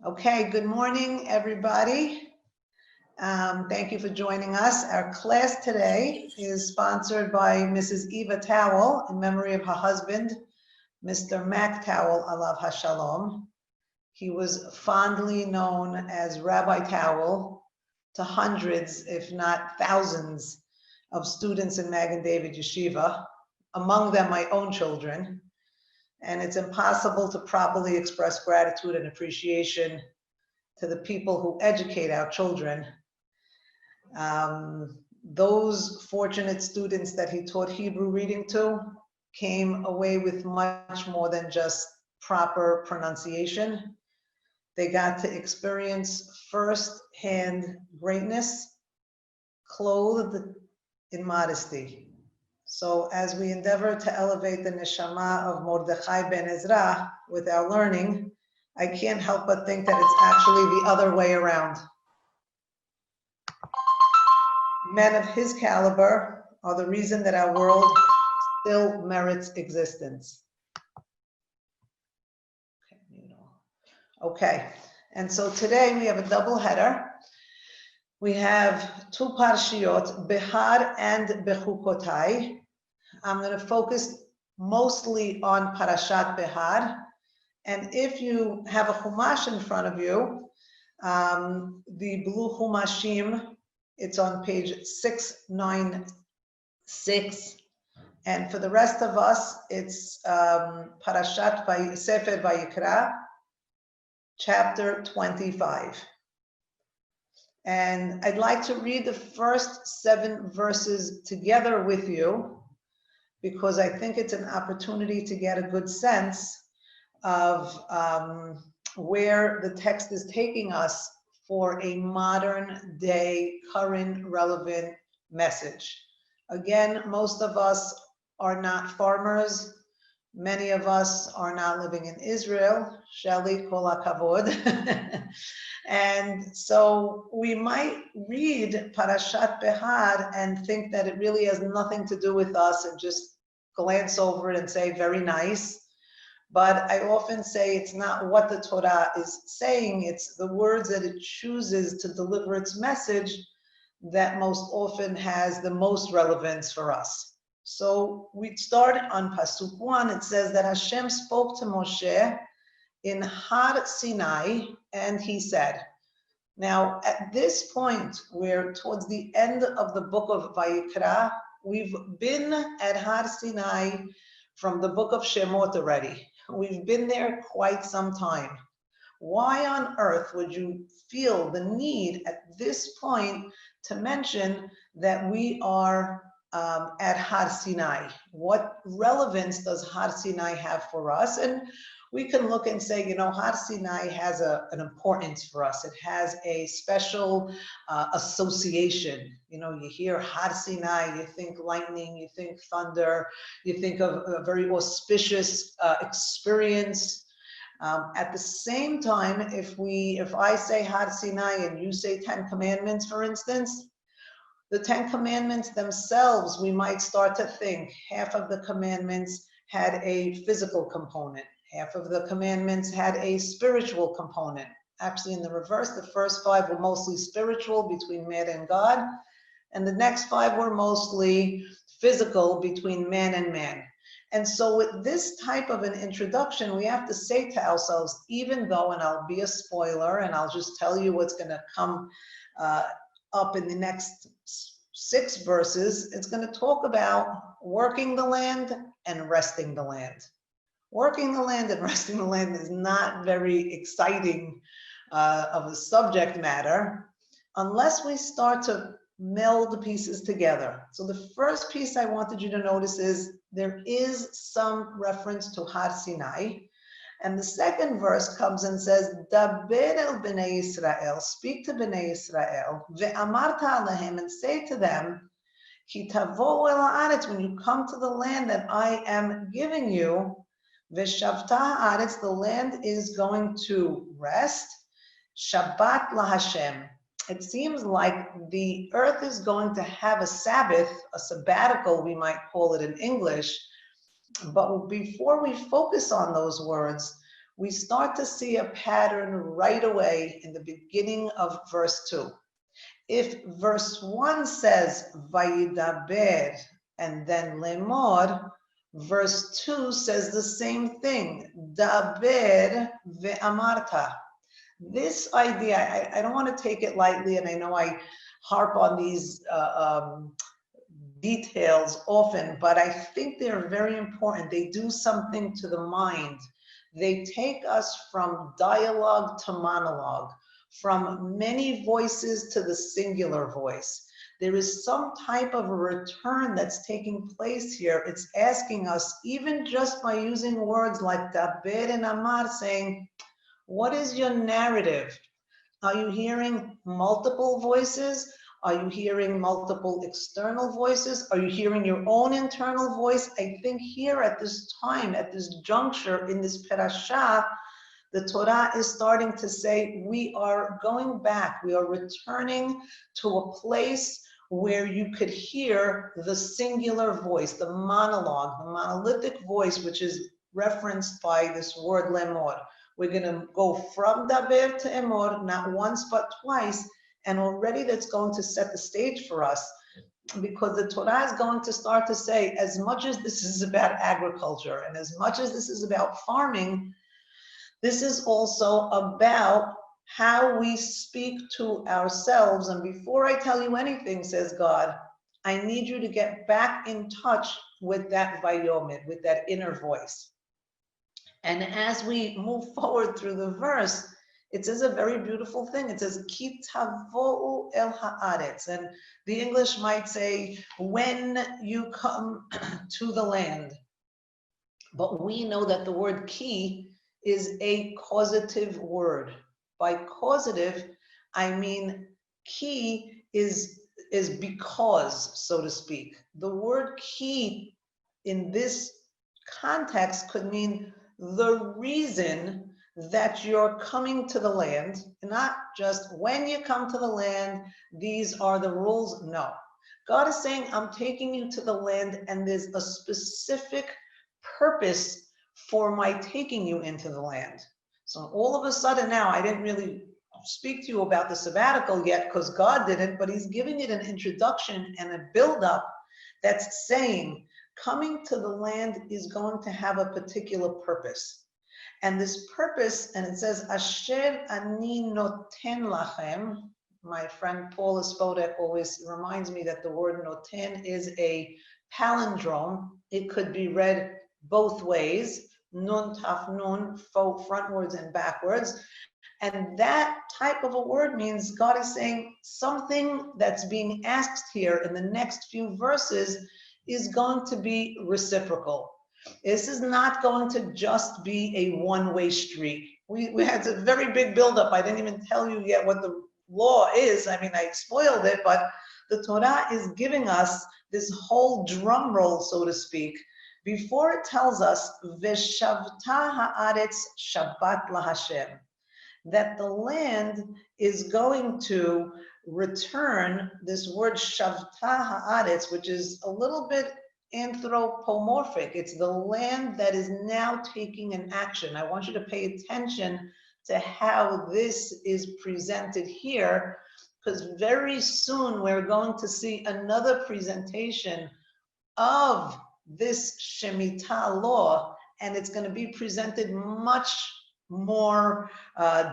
Okay, good morning, everybody. Thank you for joining us. Our class today is sponsored by Mrs. Eva Towel in memory of her husband, Mr. Mac Towel, alav hashalom. He was fondly known as Rabbi Towel to hundreds, if not thousands, of students in Magen David Yeshiva, among them my own children. And it's impossible to properly express gratitude and appreciation to the people who educate our children. Those fortunate students that he taught Hebrew reading to came away with much more than just proper pronunciation. They got to experience first-hand greatness, clothed in modesty. So as we endeavor to elevate the neshama of Mordechai ben Ezra with our learning, I can't help but think that it's actually the other way around. Men of his caliber are the reason that our world still merits existence. Okay, and so today we have a double header. We have two parshiot, Behar and Bechukotai. I'm going to focus mostly on Parashat Behar. And if you have a Chumash in front of you, the blue Chumashim, it's on page 696. And for the rest of us, it's Parashat Sefer Vayikra, chapter 25. And I'd like to read the first 7 verses together with you, because I think it's an opportunity to get a good sense of where the text is taking us for a modern day, current, relevant message. Again, most of us are not farmers. Many of us are not living in Israel. Shali kol hakavod. And so we might read Parashat Behar and think that it really has nothing to do with us and just glance over it and say, very nice. But I often say it's not what the Torah is saying, it's the words that it chooses to deliver its message that most often has the most relevance for us. So we start on Pasuk 1. It says that Hashem spoke to Moshe in Har Sinai, and he said. Now, at this point, we're towards the end of the book of Vayikra. We've been at Har Sinai from the book of Shemot already. We've been there quite some time. Why on earth would you feel the need at this point to mention that we are at Har Sinai? What relevance does Har Sinai have for us? And we can look and say, you know, Har Sinai has an importance for us. It has a special association. You know, you hear Har Sinai, you think lightning, you think thunder, you think of a very auspicious experience. At the same time, if I say Har Sinai and you say 10 Commandments, for instance, the 10 Commandments themselves, we might start to think half of the commandments had a physical component. Half of the commandments had a spiritual component. Actually, in the reverse, the first 5 were mostly spiritual between man and God, and the next 5 were mostly physical between man and man. And so with this type of an introduction, we have to say to ourselves, even though, and I'll be a spoiler, and I'll just tell you what's going to come up in the next 6 verses, it's going to talk about working the land and resting the land. Working the land and resting the land is not very exciting of a subject matter unless we start to meld the pieces together. So the first piece I wanted you to notice is there is some reference to Har Sinai. And the second verse comes and says, Daber el b'nei Yisrael, speak to b'nei Yisrael, ve'amarta alehem, and say to them, ki tavo el haaretz, when you come to the land that I am giving you, Veshavta haaretz, the land is going to rest. Shabbat laHashem. It seems like the earth is going to have a Sabbath, a sabbatical, we might call it in English. But before we focus on those words, we start to see a pattern right away in the beginning of verse 2. If verse 1 says Vayidaber and then Lemor, verse 2 says the same thing, Daber ve'amarta. This idea, I don't want to take it lightly, and I know I harp on these details often, but I think they're very important. They do something to the mind. They take us from dialogue to monologue, from many voices to the singular voice. There is some type of a return that's taking place here. It's asking us, even just by using words like daber and amar, saying, what is your narrative? Are you hearing multiple voices? Are you hearing multiple external voices? Are you hearing your own internal voice? I think here at this time, at this juncture in this parasha, the Torah is starting to say, we are going back, we are returning to a place where you could hear the singular voice, the monologue, the monolithic voice, which is referenced by this word lemor. We're going to go from daber to emor, not once but twice, and already that's going to set the stage for us, because the Torah is going to start to say, as much as this is about agriculture and as much as this is about farming, this is also about how we speak to ourselves. And before I tell you anything, says God, I need you to get back in touch with that vayomid, with that inner voice. And as we move forward through the verse, it says a very beautiful thing. It says, Ki tavo'u el haaretz. And the English might say, when you come to the land. But we know that the word ki is a causative word. By causative, I mean ki is because, so to speak. The word ki in this context could mean the reason that you're coming to the land, not just when you come to the land, these are the rules. No. God is saying, I'm taking you to the land, and there's a specific purpose for my taking you into the land. So all of a sudden now, I didn't really speak to you about the sabbatical yet because God didn't, but he's giving it an introduction and a build-up that's saying, coming to the land is going to have a particular purpose. And this purpose, and it says, Asher ani noten lachem. My friend Paula Spodek always reminds me that the word noten is a palindrome. It could be read both ways, nun taf nun, frontwards and backwards. And that type of a word means God is saying something that's being asked here in the next few verses is going to be reciprocal. This is not going to just be a one-way street. We had a very big buildup. I didn't even tell you yet what the law is. I mean, I spoiled it, but the Torah is giving us this whole drum roll, so to speak, before it tells us, Veshavta haaretz Shabbat laHashem, that the land is going to return this word Shavta haaretz, which is a little bit anthropomorphic. It's the land that is now taking an action. I want you to pay attention to how this is presented here, because very soon we're going to see another presentation of this Shemitah law, and it's going to be presented much more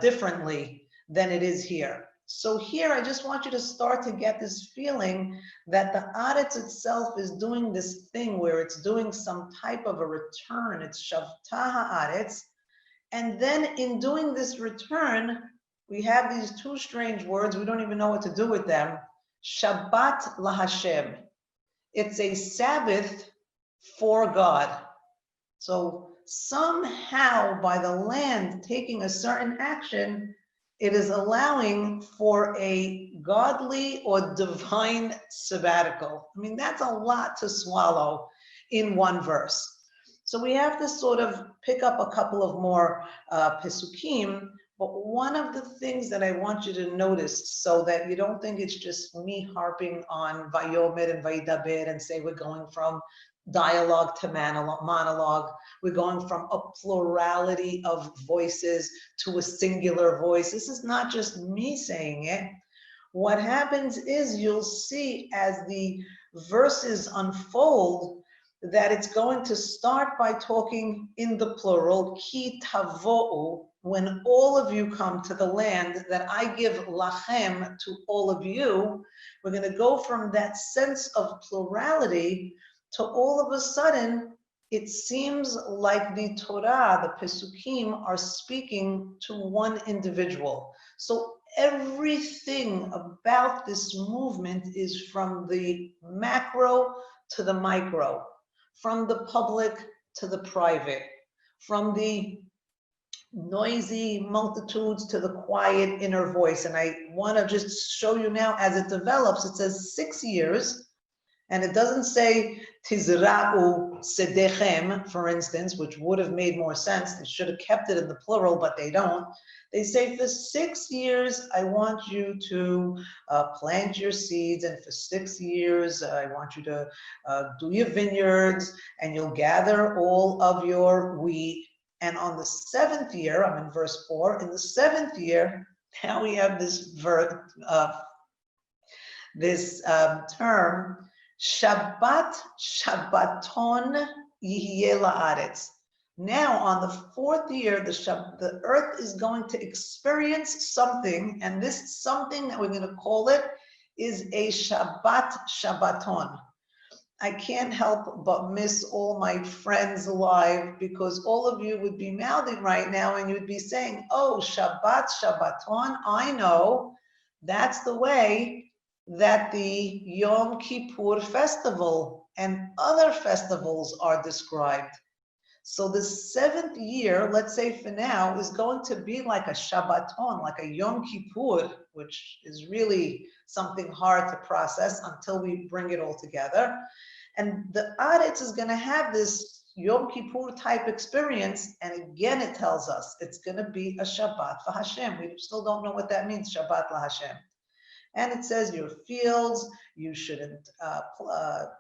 differently than it is here. So here, I just want you to start to get this feeling that the Aretz itself is doing this thing where it's doing some type of a return. It's Shavta Haaretz. And then in doing this return, we have these two strange words. We don't even know what to do with them. Shabbat laHashem. It's a Sabbath for God. So somehow by the land taking a certain action, it is allowing for a godly or divine sabbatical. I mean, that's a lot to swallow in one verse. So we have to sort of pick up a couple of more Pesukim, but one of the things that I want you to notice, so that you don't think it's just me harping on Vayomer and Vayidaber and say we're going from dialogue to monologue. We're going from a plurality of voices to a singular voice. This is not just me saying it. What happens is you'll see as the verses unfold that it's going to start by talking in the plural, ki tavo'u, when all of you come to the land that I give lachem to all of you. We're going to go from that sense of plurality to all of a sudden, it seems like the Torah, the Pesukim, are speaking to one individual. So everything about this movement is from the macro to the micro, from the public to the private, from the noisy multitudes to the quiet inner voice. And I want to just show you now as it develops. It says 6 years. And it doesn't say tizra'u sedechem, for instance, which would have made more sense. They should have kept it in the plural, but they don't. They say for 6 years, I want you to plant your seeds, and for 6 years, I want you to do your vineyards, and you'll gather all of your wheat. And on the 7th year, I'm in verse 4, in the 7th year, now we have this term, Shabbat Shabbaton Yihyeh La'aretz. Now, on the 4th year, the earth is going to experience something, and this something that we're going to call it is a Shabbat Shabbaton. I can't help but miss all my friends live, because all of you would be mouthing right now and you'd be saying, oh, Shabbat Shabbaton, I know, that's the way that the Yom Kippur festival and other festivals are described. So the 7th year, let's say for now, is going to be like a Shabbaton, like a Yom Kippur, which is really something hard to process until we bring it all together. And the Aretz is going to have this Yom Kippur type experience. And again, it tells us it's going to be a Shabbat for Hashem. We still don't know what that means, Shabbat la Hashem. And it says your fields, you shouldn't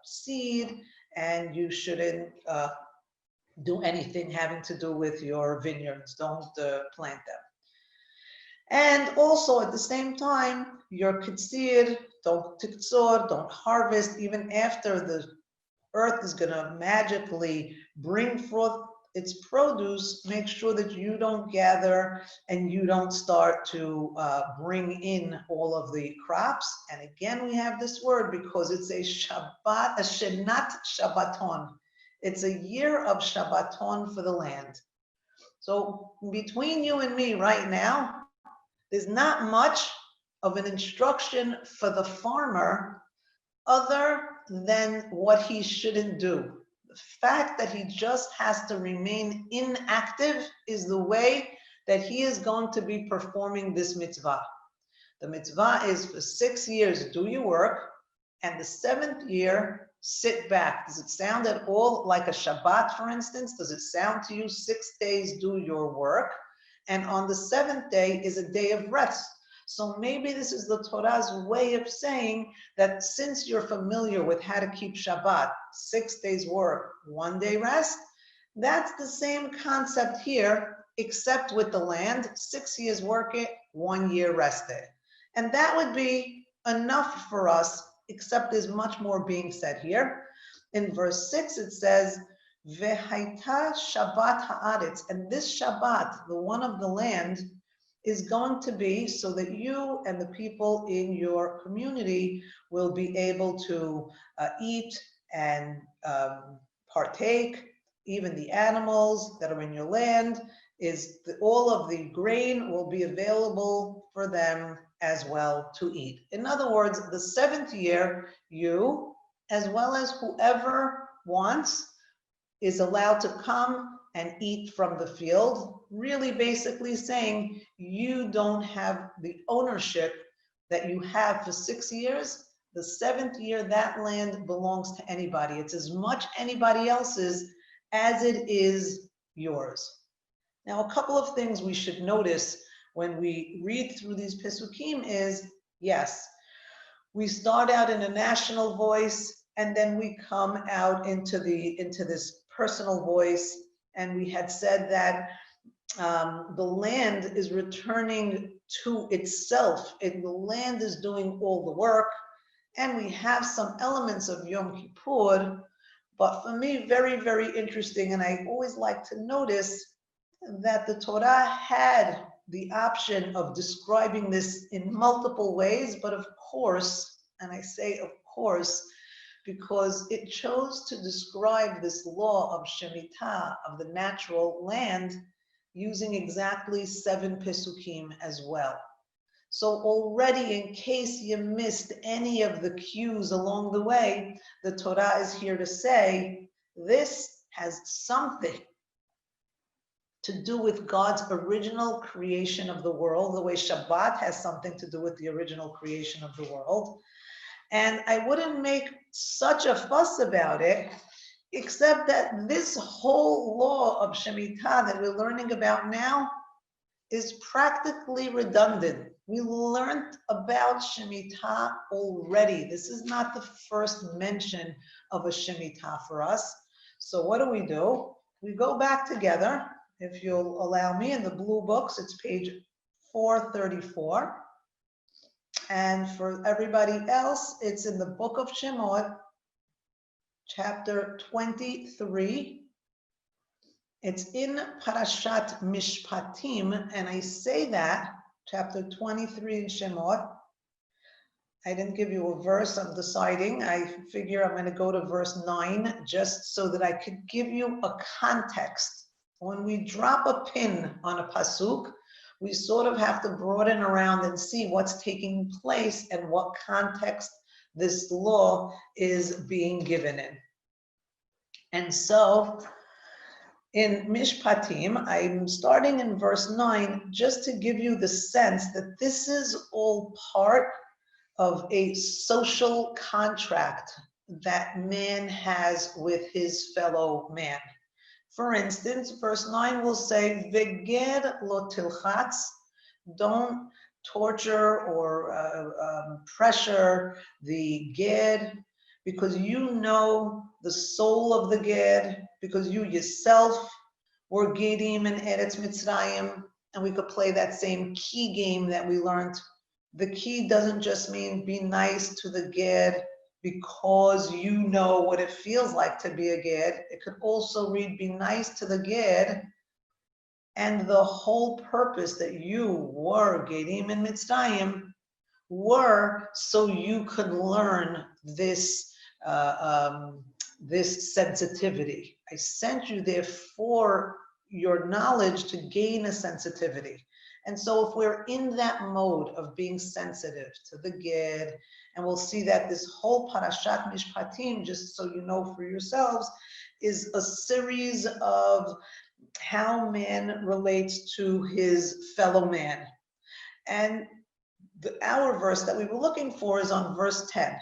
seed, and you shouldn't do anything having to do with your vineyards. Don't plant them. And also at the same time, your kitzir, don't tiktzor, don't harvest, even after the earth is going to magically bring forth its produce. Make sure that you don't gather and you don't start to bring in all of the crops. And again, we have this word because it's a Shabbat, a Shenat Shabbaton. It's a year of Shabbaton for the land. So between you and me right now, there's not much of an instruction for the farmer other than what he shouldn't do. The fact that he just has to remain inactive is the way that he is going to be performing this mitzvah. The mitzvah is for 6 years, do your work, and the 7th year, sit back. Does it sound at all like a Shabbat, for instance? Does it sound to you 6 days, do your work, and on the 7th day is a day of rest? So maybe this is the Torah's way of saying that since you're familiar with how to keep Shabbat, 6 days work, 1 day rest, that's the same concept here, except with the land, 6 years work it, 1 year rest it. And that would be enough for us, except there's much more being said here. In verse 6, it says, Vehaita Shabbat ha'aretz, and this Shabbat, the one of the land, is going to be so that you and the people in your community will be able to eat and partake. Even the animals that are in your land, all of the grain will be available for them as well to eat. In other words, the 7th year, you, as well as whoever wants, is allowed to come and eat from the field, really basically saying you don't have the ownership that you have for 6 years. The 7th year, that land belongs to anybody. It's as much anybody else's as it is yours. Now, a couple of things we should notice when we read through these Pesukim is, yes, we start out in a national voice, and then we come out into this personal voice, and we had said that the land is returning to itself. The land is doing all the work, and we have some elements of Yom Kippur. But for me, very, very interesting, and I always like to notice that the Torah had the option of describing this in multiple ways, but of course, and I say of course, because it chose to describe this law of Shemitah, of the natural land, using exactly 7 Pesukim as well. So already, in case you missed any of the cues along the way, the Torah is here to say, this has something to do with God's original creation of the world, the way Shabbat has something to do with the original creation of the world. And I wouldn't make such a fuss about it, except that this whole law of Shemitah that we're learning about now is practically redundant. We learned about Shemitah already. This is not the first mention of a Shemitah for us. So what do? We go back together. If you'll allow me, in the blue books, it's page 434. And for everybody else, it's in the book of Shemot, chapter 23. It's in Parashat Mishpatim, and I say that, chapter 23 in Shemot. I didn't give you a verse, I'm deciding. I figure I'm going to go to verse 9, just so that I could give you a context. When we drop a pin on a pasuk, we sort of have to broaden around and see what's taking place and what context this law is being given in. And so, in Mishpatim, I'm starting in verse 9, just to give you the sense that this is all part of a social contract that man has with his fellow man. For instance, verse 9 will say, Veged lo tilchatz, don't torture or pressure the ged, because you know the soul of the ged, because you yourself were gedim in Eretz Mitzrayim, and we could play that same key game that we learned. The key doesn't just mean be nice to the ged because you know what it feels like to be a ged. It could also read be nice to the ged, and the whole purpose that you were gedim in Mitzrayim were so you could learn this this sensitivity. I sent you there for your knowledge to gain a sensitivity. And so if we're in that mode of being sensitive to the ged, and we'll see that this whole Parashat Mishpatim, just so you know for yourselves, is a series of how man relates to his fellow man. And our verse that we were looking for is on verse 10.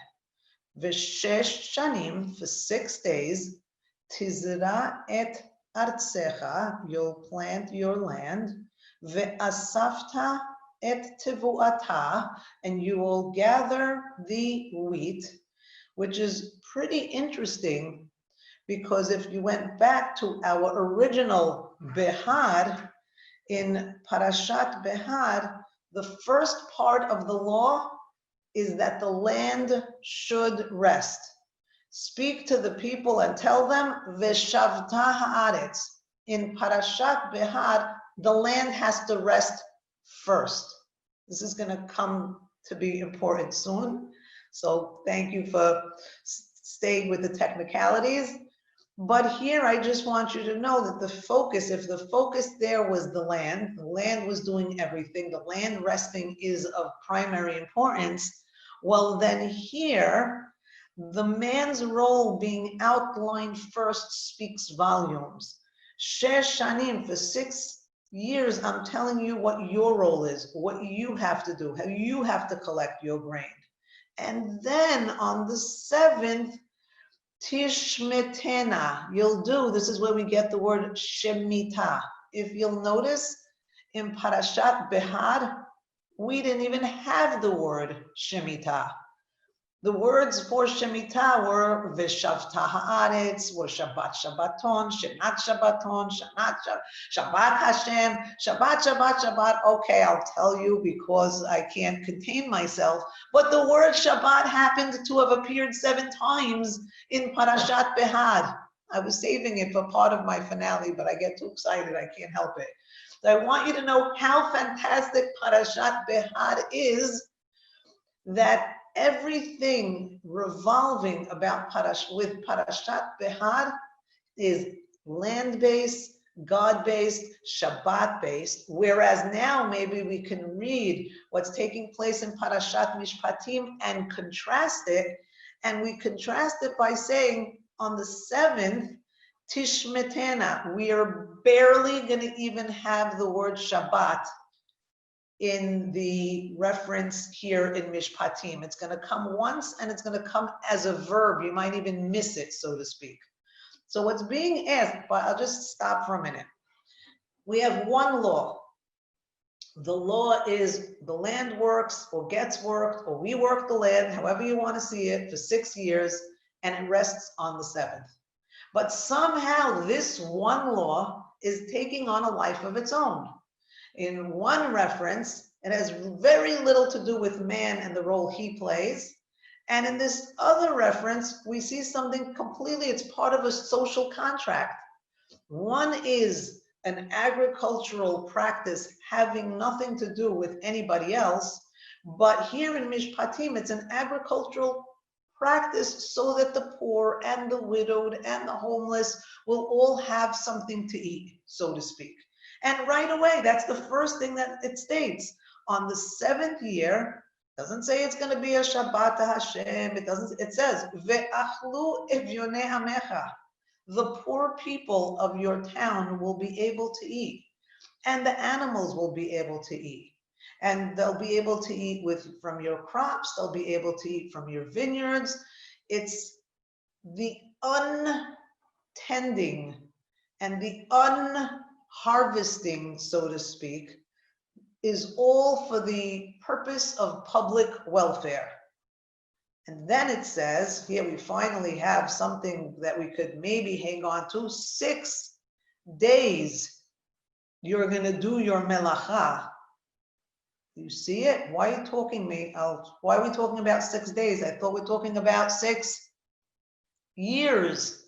V'shesh shanim, for 6 days, tizra et artsecha, you'll plant your land, ve'asafta et tevuata, and you will gather the wheat, which is pretty interesting, because if you went back to our original Behar, in Parashat Behar, the first part of the law is that the land should rest. Speak to the people and tell them, Veshavta haaretz. In Parashat Behar, the land has to rest first. This is going to come to be important soon. So thank you for staying with the technicalities. But here I just want you to know that the focus, if the focus there was the land was doing everything, the land resting is of primary importance, well then here, the man's role being outlined first speaks volumes. Shesh shanim, for 6 years, I'm telling you what your role is, what you have to do, how you have to collect your grain. And then on the 7th, Tishmetena, you'll do, this is where we get the word Shemitah. If you'll notice, in Parashat Behar, we didn't even have the word Shemitah. The words for Shemitah were V'shavta haaretz, were Shabbat Shabbaton, Shenat Shabbaton, Shabbat Hashem, Shabbat. Okay, I'll tell you because I can't contain myself. But the word Shabbat happened to have appeared 7 times in Parashat Behar. I was saving it for part of my finale, but I get too excited, I can't help it. So I want you to know how fantastic Parashat Behar is, that everything revolving about with Parashat Behar is land-based, God-based, Shabbat-based, whereas now maybe we can read what's taking place in Parashat Mishpatim and contrast it, and we contrast it by saying on the 7th, Tishmetena, we are barely going to even have the word Shabbat in the reference here in Mishpatim. It's going to come once and it's going to come as a verb. You might even miss it, so to speak. So what's being asked, but I'll just stop for a minute. We have one law. The law is the land works or gets worked, or we work the land, however you want to see it, for 6 years, and it rests on the 7th. But somehow this one law is taking on a life of its own. In one reference, it has very little to do with man and the role he plays. And in this other reference, we see something completely, it's part of a social contract. One is an agricultural practice having nothing to do with anybody else. But here in Mishpatim, it's an agricultural practice so that the poor and the widowed and the homeless will all have something to eat, so to speak. And right away, that's the first thing that it states. On the 7th year, doesn't say it's going to be a Shabbat to Hashem. It says, Ve'achlu evyonei amecha. The poor people of your town will be able to eat, and the animals will be able to eat. And they'll be able to eat from your crops. They'll be able to eat from your vineyards. It's the untending and the unharvesting, so to speak, is all for the purpose of public welfare. And then it says, here we finally have something that we could maybe hang on to. 6 days you're going to do your melacha. You see it? Why are you talking why are we talking about 6 days? I thought we were talking about 6 years.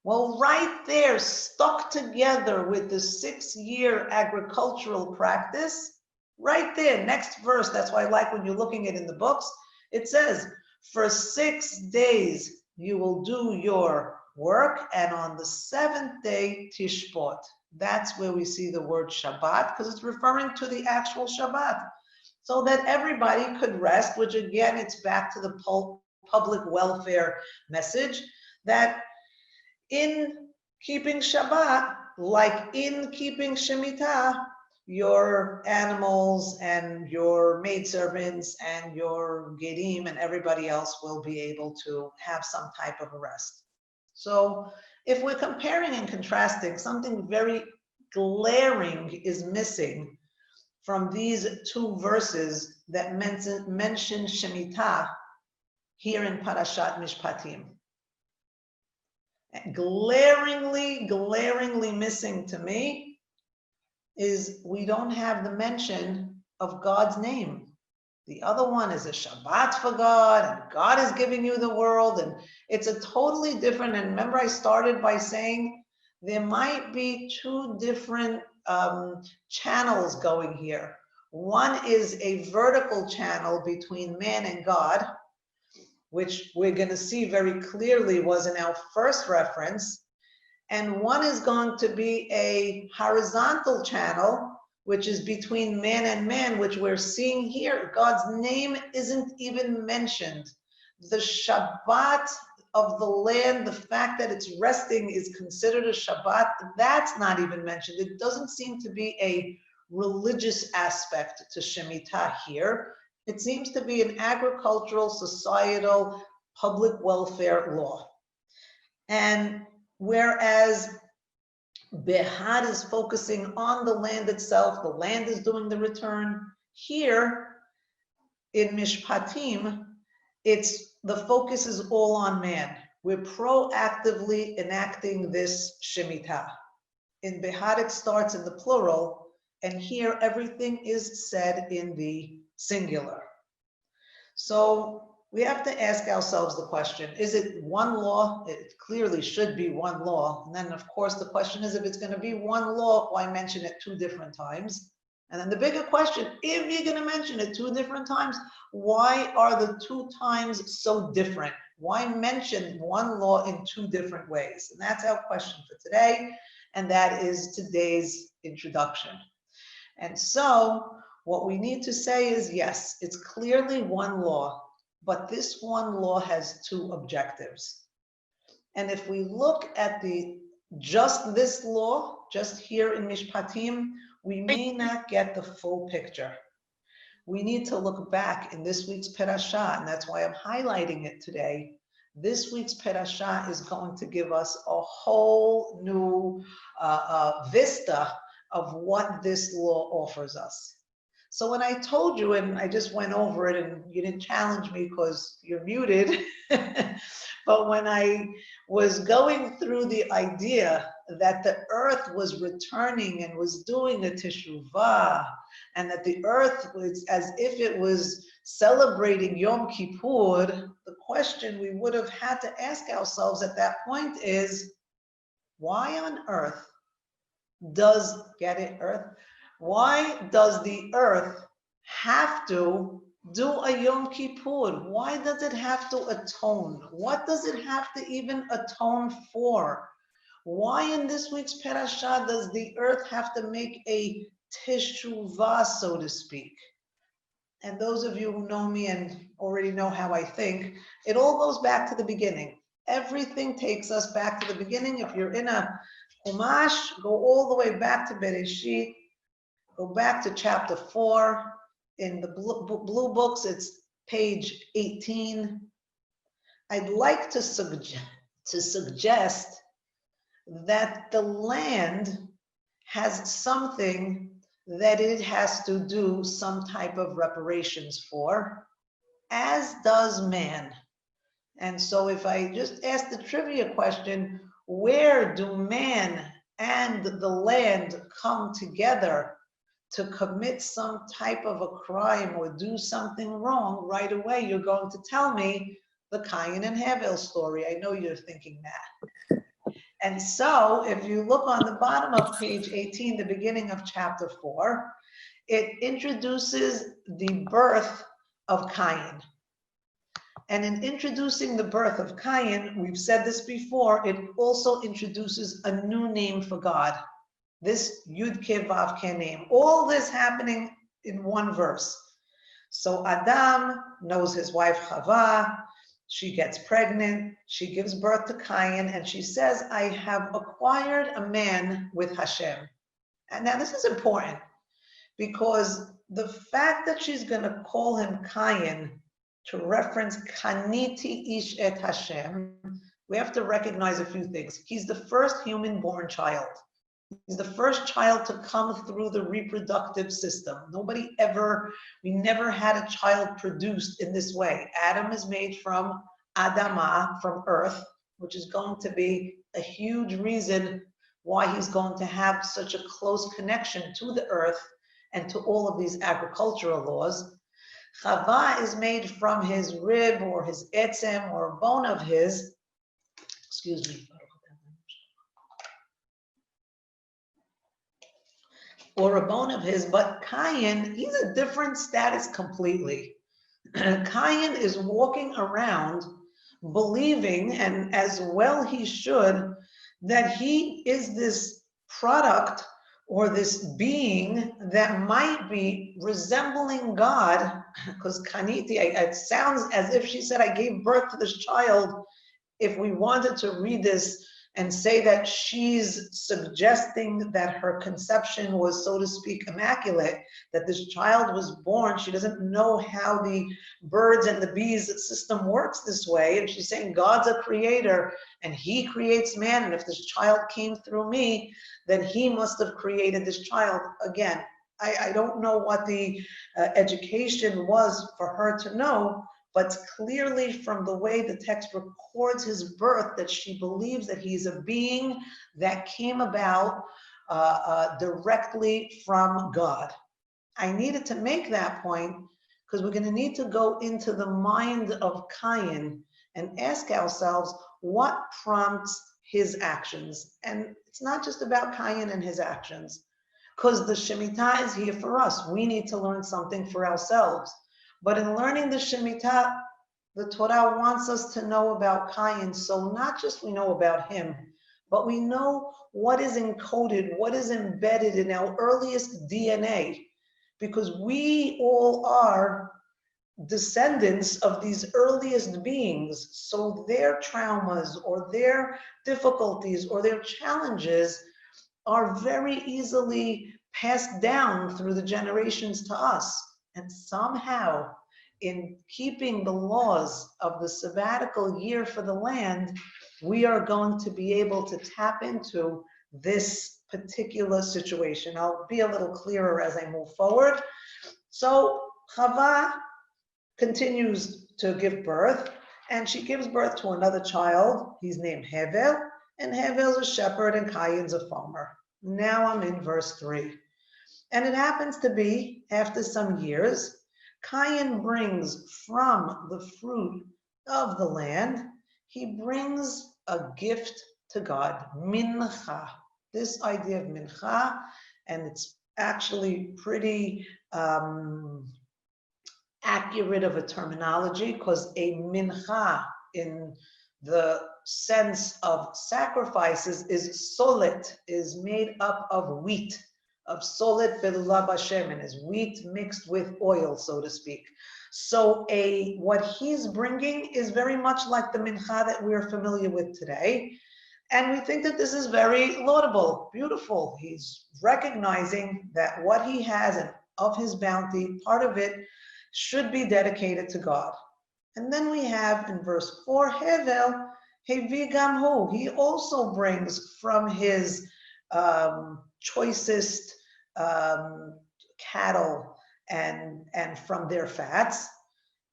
Well, right there, stuck together with the 6-year agricultural practice, right there, next verse, that's why I like when you're looking at it in the books, it says, for 6 days you will do your work, and on the 7th day, tishbot. That's where we see the word Shabbat, because it's referring to the actual Shabbat, so that everybody could rest, which again, it's back to the public welfare message, that in keeping Shabbat, like in keeping Shemitah, your animals and your maidservants and your gerim and everybody else will be able to have some type of a rest. So if we're comparing and contrasting, something very glaring is missing from these 2 verses that mention Shemitah here in Parashat Mishpatim. Glaringly missing to me is we don't have the mention of God's name. The other one is a Shabbat for God, and God is giving you the world, and it's a totally different, and remember I started by saying there might be 2 different channels going here. One is a vertical channel between man and God, which we're going to see very clearly was in our first reference. And one is going to be a horizontal channel, which is between man and man, which we're seeing here. God's name isn't even mentioned. The Shabbat of the land, the fact that it's resting is considered a Shabbat, that's not even mentioned. It doesn't seem to be a religious aspect to Shemitah here. It seems to be an agricultural, societal, public welfare law. And whereas Behar is focusing on the land itself, the land is doing the return. Here in Mishpatim, the focus is all on man. We're proactively enacting this Shemitah. In Behar, it starts in the plural, and here everything is said in the singular. So we have to ask ourselves the question, is it one law? It clearly should be one law. And then, of course, the question is, if it's going to be one law, why mention it 2 different times? And then the bigger question, if you're going to mention it 2 different times, why are the 2 times so different? Why mention one law in 2 different ways? And that's our question for today. And that is today's introduction. And so what we need to say is, yes, it's clearly one law, but this one law has 2 objectives. And if we look at just this law, just here in Mishpatim, we may not get the full picture. We need to look back in this week's parasha, and that's why I'm highlighting it today. This week's parasha is going to give us a whole new vista of what this law offers us. So when I told you, and I just went over it, and you didn't challenge me because you're muted, but when I was going through the idea that the earth was returning and was doing a teshuvah, and that the earth was as if it was celebrating Yom Kippur, the question we would have had to ask ourselves at that point is, why on earth why does the earth have to do a Yom Kippur? Why does it have to atone? What does it have to even atone for? Why in this week's parasha does the earth have to make a teshuvah, so to speak? And those of you who know me and already know how I think, it all goes back to the beginning. Everything takes us back to the beginning. If you're in a Chumash, go all the way back to Bereshit, go back to chapter 4. In the blue books, it's page 18. I'd like to suggest that the land has something that it has to do some type of reparations for, as does man. And so if I just ask the trivia question, where do man and the land come together to commit some type of a crime or do something wrong? Right away, you're going to tell me the Cain and Havel story. I know you're thinking that. And so if you look on the bottom of page 18, the beginning of chapter 4, it introduces the birth of Cain. And in introducing the birth of Cain, we've said this before, it also introduces a new name for God. This Yud Ke Vav Ke name. All this happening in one verse. So Adam knows his wife Chava. She gets pregnant. She gives birth to Cain, and she says, I have acquired a man with Hashem. And now this is important, because the fact that she's going to call him Cain to reference Kaniti Ish et Hashem, we have to recognize a few things. He's the first human born child. He's the first child to come through the reproductive system. We never had a child produced in this way. Adam is made from Adama, from earth, which is going to be a huge reason why he's going to have such a close connection to the earth and to all of these agricultural laws. Chava is made from his rib or his etzem or a bone of his, or a bone of his, but Cain, he's a different status completely. Cain is walking around believing, and as well he should, that he is this product or this being that might be resembling God, because Kaniti, it sounds as if she said, I gave birth to this child. If we wanted to read this and say that she's suggesting that her conception was, so to speak, immaculate, that this child was born, she doesn't know how the birds and the bees system works this way, and she's saying God's a creator and he creates man, and if this child came through me, then he must have created this child. Again, I don't know what the education was for her to know, but clearly from the way the text records his birth, that she believes that he's a being that came about directly from God. I needed to make that point because we're going to need to go into the mind of Cain and ask ourselves what prompts his actions. And it's not just about Cain and his actions, because the Shemitah is here for us. We need to learn something for ourselves. But in learning the Shemitah, the Torah wants us to know about Cain. So not just we know about him, but we know what is encoded, what is embedded in our earliest DNA, because we all are descendants of these earliest beings. So their traumas or their difficulties or their challenges are very easily passed down through the generations to us. And somehow, in keeping the laws of the sabbatical year for the land, we are going to be able to tap into this particular situation. I'll be a little clearer as I move forward. So Chava continues to give birth, and she gives birth to another child. He's named Hevel, and Hevel's a shepherd and Cain's a farmer. Now I'm in verse 3. And it happens to be, after some years, Cain brings from the fruit of the land, he brings a gift to God, mincha. This idea of mincha, and it's actually pretty accurate of a terminology, because a mincha in the sense of sacrifices is solet, is made up of wheat, of solet belulav Hashem, is wheat mixed with oil, so to speak. So what he's bringing is very much like the mincha that we're familiar with today. And we think that this is very laudable, beautiful. He's recognizing that what he has and of his bounty, part of it should be dedicated to God. And then we have in verse 4, Hevel, Hevi gam hu. He also brings from his choicest cattle and from their fats.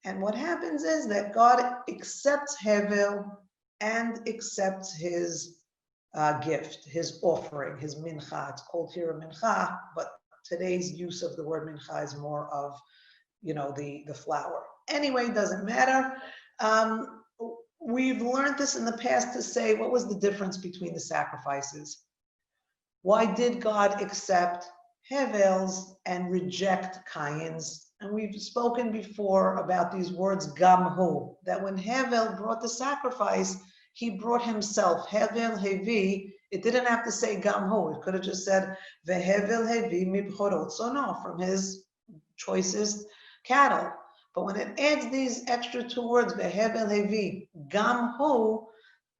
And what happens is that God accepts Hevel and accepts his gift, his offering, his mincha. It's called here a mincha, but today's use of the word mincha is more of, the flour. Anyway, doesn't matter. We've learned this in the past to say, what was the difference between the sacrifices? Why did God accept Hevel's and reject Cain's? And we've spoken before about these words, gam hu, that when Hevel brought the sacrifice, he brought himself. Hevel hevi, it didn't have to say gam hu. It could have just said, vehevel hevi mibchorot sono, from his choicest cattle. But when it adds these extra two words, vehevel hevi, gam hu,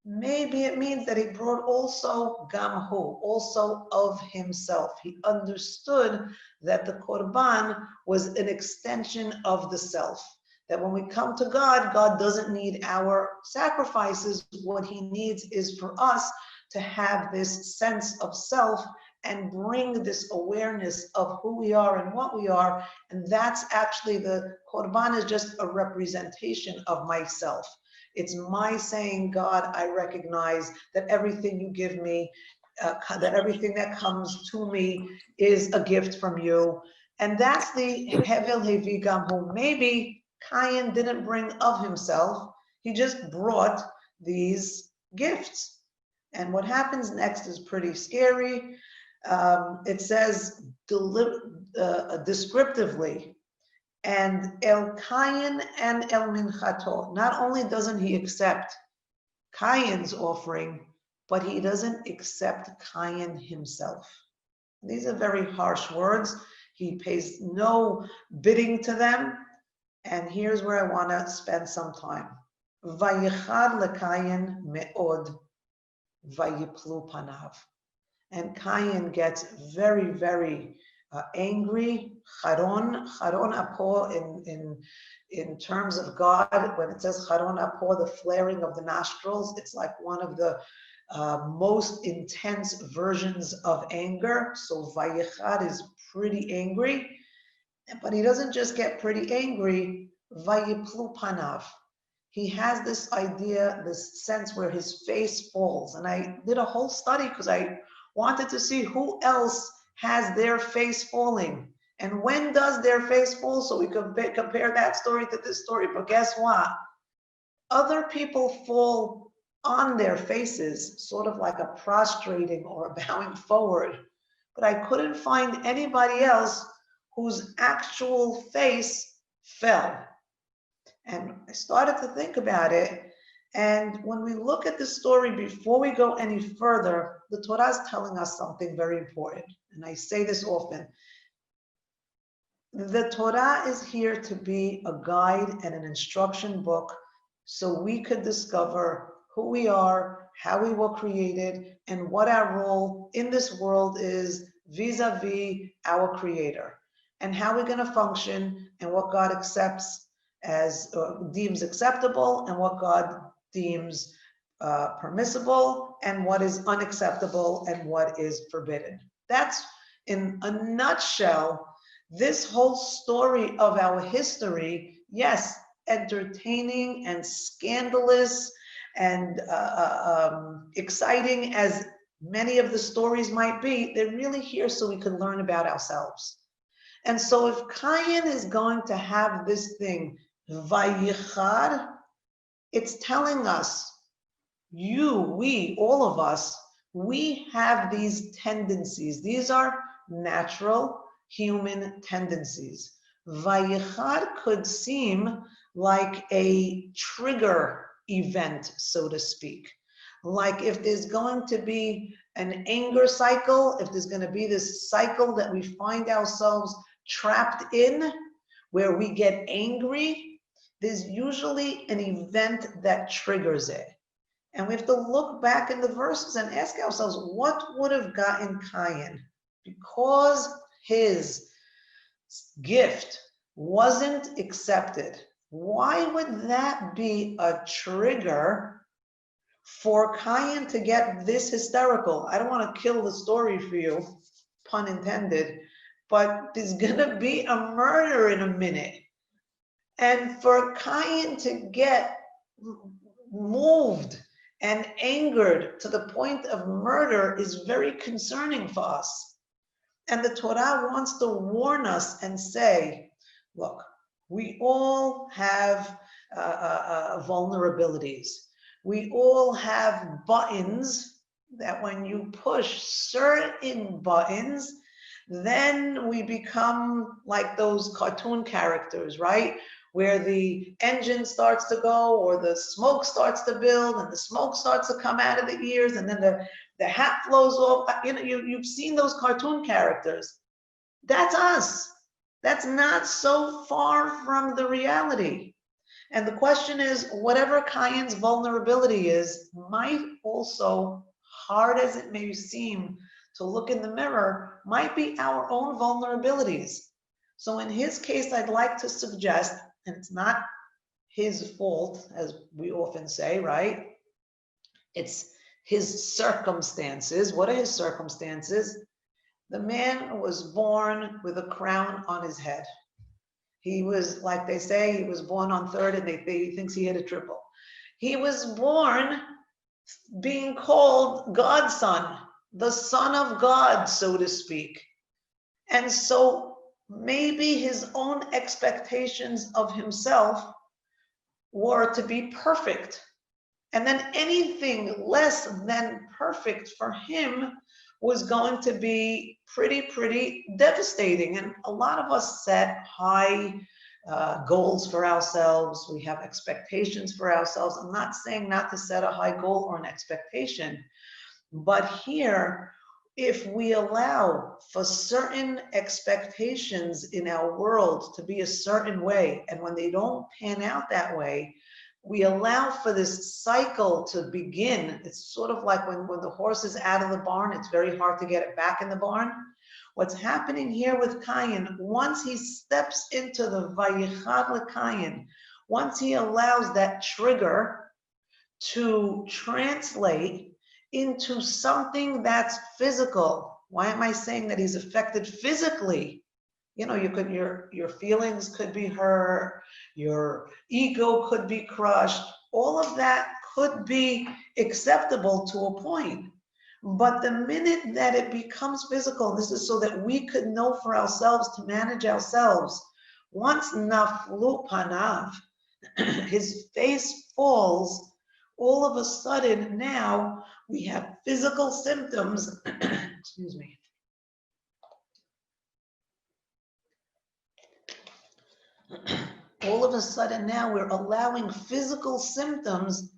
maybe it means that he brought also gam hu, also of himself. He understood that the korban was an extension of the self. That when we come to God, God doesn't need our sacrifices. What he needs is for us to have this sense of self and bring this awareness of who we are and what we are. And that's actually, the korban is just a representation of myself. It's my saying, God, I recognize that everything you give me, that everything that comes to me is a gift from you. And that's the Hevel Hevi Gam Hu. Maybe Cain didn't bring of himself, he just brought these gifts. And what happens next is pretty scary. It says descriptively, and El Cain and El Minchato. Not only doesn't he accept Cain's offering, but he doesn't accept Cain himself. These are very harsh words. He pays no bidding to them. And here's where I want to spend some time. Vayichad leCain me'od vayiplu panav. And Cain gets very, very angry. Charon apo in terms of God, when it says charon apo, the flaring of the nostrils, it's like one of the most intense versions of anger. So Vayichad is pretty angry, but he doesn't just get pretty angry. vayiplu panav. He has this idea, this sense where his face falls. And I did a whole study because I wanted to see who else has their face falling. And when does their face fall? So we could compare that story to this story. But guess what? Other people fall on their faces, sort of like a prostrating or a bowing forward. But I couldn't find anybody else whose actual face fell. And I started to think about it. And when we look at the story, before we go any further, the Torah is telling us something very important. And I say this often. The Torah is here to be a guide and an instruction book so we could discover who we are, how we were created, and what our role in this world is vis-a-vis our Creator, and how we're going to function, and what God accepts as deems acceptable, and what God deems permissible, and what is unacceptable, and what is forbidden. That's, in a nutshell, this whole story of our history. Yes, entertaining and scandalous and exciting as many of the stories might be, they're really here so we can learn about ourselves. And so if Cain is going to have this thing, Vayichad, it's telling us, you, we, all of us, we have these tendencies. These are natural human tendencies. Vayichad could seem like a trigger event, so to speak. Like if there's going to be an anger cycle, if there's going to be this cycle that we find ourselves trapped in, where we get angry, there's usually an event that triggers it. And we have to look back in the verses and ask ourselves, what would have gotten Cain? Because his gift wasn't accepted, why would that be a trigger for Cain to get this hysterical? I don't want to kill the story for you, pun intended, but there's going to be a murder in a minute. And for Cain to get moved and angered to the point of murder is very concerning for us. And the Torah wants to warn us and say, look, we all have vulnerabilities. We all have buttons that when you push certain buttons, then we become like those cartoon characters, right? Where the engine starts to go, or the smoke starts to build, and the smoke starts to come out of the ears, and then the hat flows off. You know, you've seen those cartoon characters. That's us. That's not so far from the reality. And the question is, whatever Cain's vulnerability is, might also, hard as it may seem to look in the mirror, might be our own vulnerabilities. So in his case, I'd like to suggest, and it's not his fault, as we often say, right? It's his circumstances. What are his circumstances? The man was born with a crown on his head. He was, like they say, he was born on third, and he thinks he hit a triple. He was born being called God's son, the son of God, so to speak. And so maybe his own expectations of himself were to be perfect. And then anything less than perfect for him was going to be pretty devastating. And a lot of us set high goals for ourselves. We have expectations for ourselves. I'm not saying not to set a high goal or an expectation, but here, if we allow for certain expectations in our world to be a certain way, and when they don't pan out that way, we allow for this cycle to begin. It's sort of like when the horse is out of the barn, it's very hard to get it back in the barn. What's happening here with Cain, once he steps into the Vayichad LeCain, once he allows that trigger to translate into something that's physical. Why am I saying that he's affected physically? You know, you could, your feelings could be hurt, your ego could be crushed. All of that could be acceptable to a point. But the minute that it becomes physical, this is so that we could know for ourselves to manage ourselves. Once naflu panav, his face falls, all of a sudden now we have physical symptoms, excuse me. All of a sudden now we're allowing physical symptoms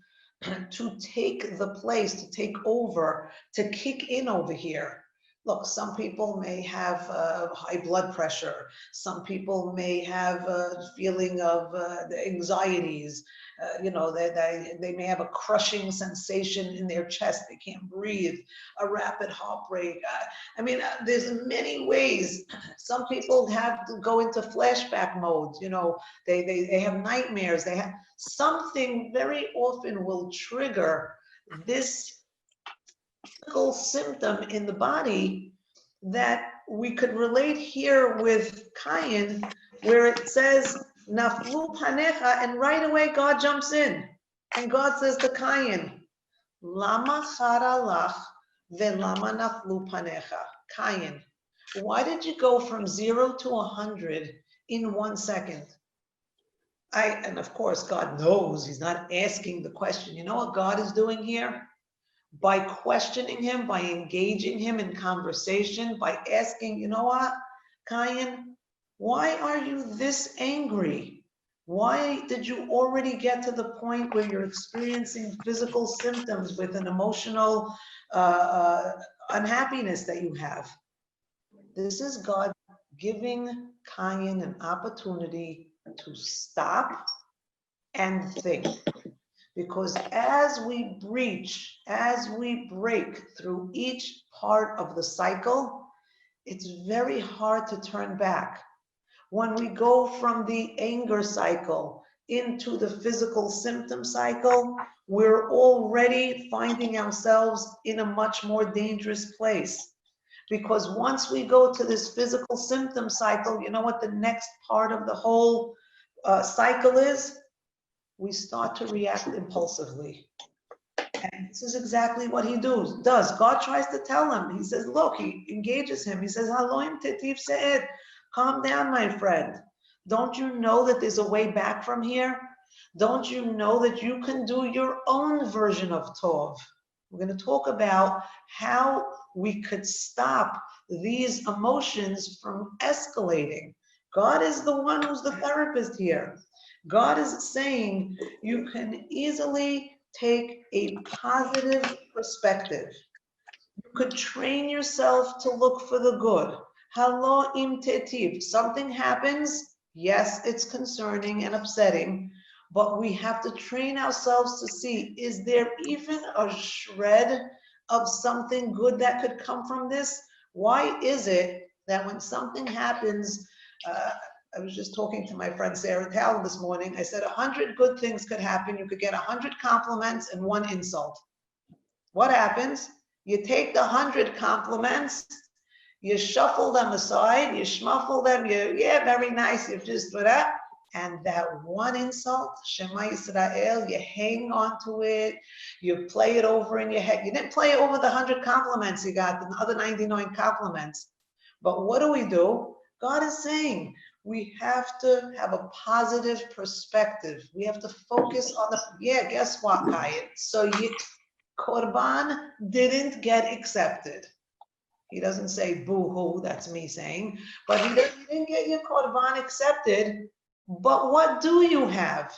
to take the place, to take over, to kick in over here. Look, some people may have high blood pressure. Some people may have a feeling of anxieties. They may have a crushing sensation in their chest. They can't breathe, a rapid heartbreak. There's many ways. Some people have to go into flashback mode. They have nightmares. They have something very often will trigger this physical symptom in the body that we could relate here with Cain, where it says, Naflu panecha, and right away God jumps in. And God says to Cain, Lama charalach velama naflu panecha. Cain, why did you go from 0 to 100 in 1 second? And of course, God knows, he's not asking the question. You know what God is doing here? By questioning him, by engaging him in conversation, by asking, you know what, Cain, why are you this angry? Why did you already get to the point where you're experiencing physical symptoms with an emotional unhappiness that you have? This is God giving Cain an opportunity to stop and think. Because as we break through each part of the cycle, it's very hard to turn back. When we go from the anger cycle into the physical symptom cycle, we're already finding ourselves in a much more dangerous place. Because once we go to this physical symptom cycle, you know what the next part of the whole cycle is? We start to react impulsively. And this is exactly what he does. God tries to tell him. He says, look, he engages him. He says, Haloim tetiv se'ed. Calm down, my friend. Don't you know that there's a way back from here? Don't you know that you can do your own version of Tov? We're going to talk about how we could stop these emotions from escalating. God is the one who's the therapist here. God is saying you can easily take a positive perspective. You could train yourself to look for the good. Halo im tetiv. Something happens. Yes, it's concerning and upsetting, but we have to train ourselves to see, is there even a shred of something good that could come from this? Why is it that when something happens, I was just talking to my friend Sarah Tal this morning. I said 100 good things could happen. You could get 100 compliments and 1 insult. What happens? You take the 100 compliments, you shuffle them aside, you schmuffle them, yeah, very nice, you've just put up. And that 1 insult, Shema Yisrael, you hang on to it, you play it over in your head. You didn't play over the 100 compliments you got, the other 99 compliments. But what do? God is saying, we have to have a positive perspective. We have to focus on guess what, Kayet? So Korban didn't get accepted. He doesn't say boo-hoo, that's me saying, but he didn't get your Korban accepted. But what do you have?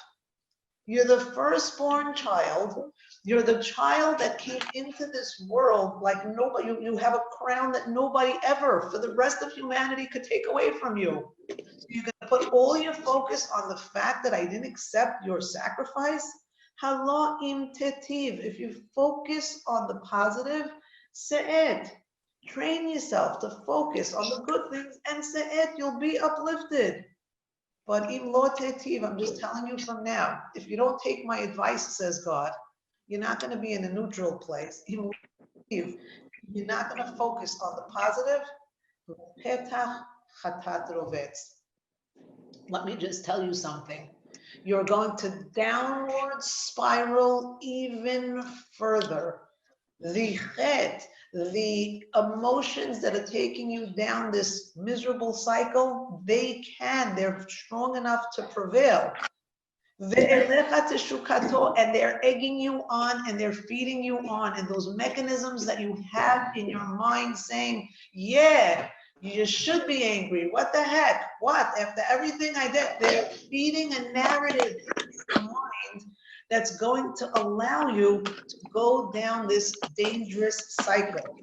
You're the firstborn child. You're the child that came into this world like nobody. You have a crown that nobody ever, for the rest of humanity, could take away from you. You're going to put all your focus on the fact that I didn't accept your sacrifice? Halo im tetiv. If you focus on the positive, se'ed. Train yourself to focus on the good things, and se'ed, you'll be uplifted. But im lo tetiv, I'm just telling you from now, if you don't take my advice, says God, you're not going to be in a neutral place. Im lo tetiv, you're not going to focus on the positive. Petach chatat rovetz. Let me just tell you something. You're going to downward spiral even further. The chet, the emotions that are taking you down this miserable cycle, they're strong enough to prevail. And they're egging you on and they're feeding you on. And those mechanisms that you have in your mind saying, yeah, you should be angry. What the heck? What? After everything I did, they're feeding a narrative in your mind that's going to allow you to go down this dangerous cycle.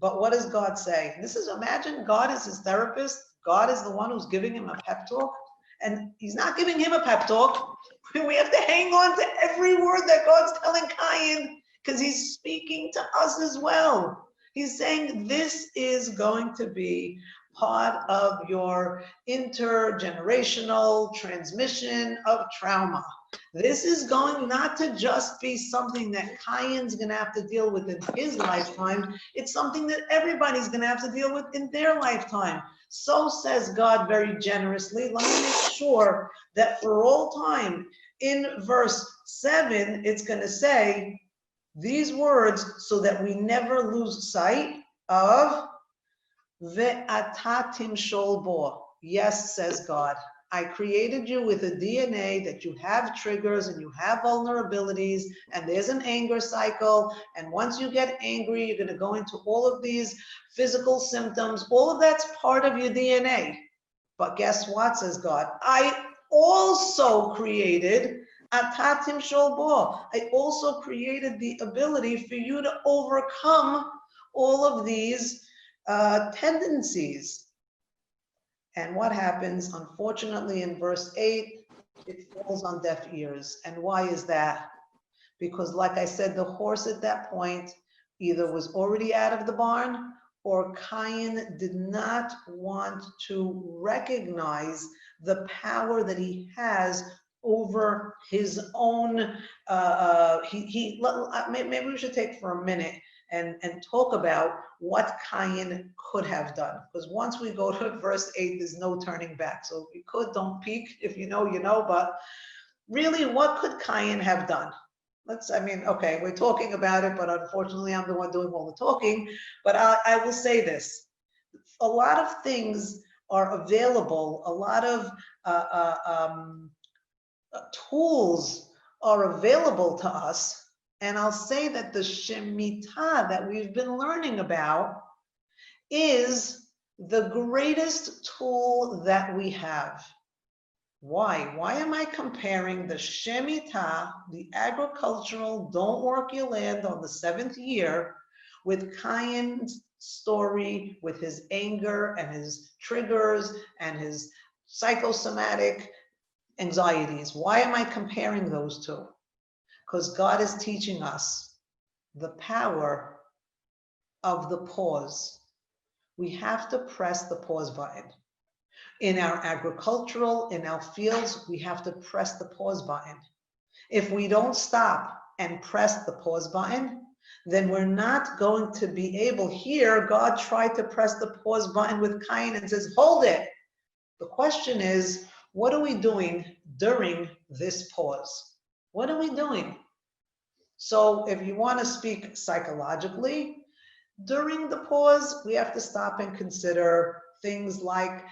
But what does God say? Imagine God is his therapist. God is the one who's giving him a pep talk. And he's not giving him a pep talk. We have to hang on to every word that God's telling Cain because he's speaking to us as well. He's saying this is going to be part of your intergenerational transmission of trauma. This is going not to just be something that Cain's going to have to deal with in his lifetime. It's something that everybody's going to have to deal with in their lifetime. So says God very generously. Let me make sure that for all time, in verse 7, it's going to say these words so that we never lose sight of ve'ata timshol bo. Yes, says God. I created you with a DNA that you have triggers and you have vulnerabilities and there's an anger cycle. And once you get angry, you're going to go into all of these physical symptoms. All of that's part of your DNA. But guess what, says God? I also created atatim sholbo. I also created the ability for you to overcome all of these tendencies. And what happens, unfortunately, in verse 8, it falls on deaf ears. And why is that? Because like I said, the horse at that point either was already out of the barn or Cain did not want to recognize the power that he has over his own, maybe we should take for a minute and talk about what Cain could have done. Because once we go to verse 8, there's no turning back. So if you could, don't peek. If you know, you know. But really, what could Cain have done? Okay, we're talking about it, but unfortunately, I'm the one doing all the talking. But I will say this. A lot of things are available. A lot of tools are available to us. And I'll say that the Shemitah that we've been learning about is the greatest tool that we have. Why? Why am I comparing the Shemitah, the agricultural, don't work your land on the 7th year, with Cain's story, with his anger and his triggers and his psychosomatic anxieties? Why am I comparing those two? Because God is teaching us the power of the pause. We have to press the pause button. In our agricultural, in our fields, we have to press the pause button. If we don't stop and press the pause button, then we're not going to be able. Here, God tried to press the pause button with Cain and says, hold it. The question is, what are we doing during this pause? What are we doing? So if you want to speak psychologically, during the pause, we have to stop and consider things like,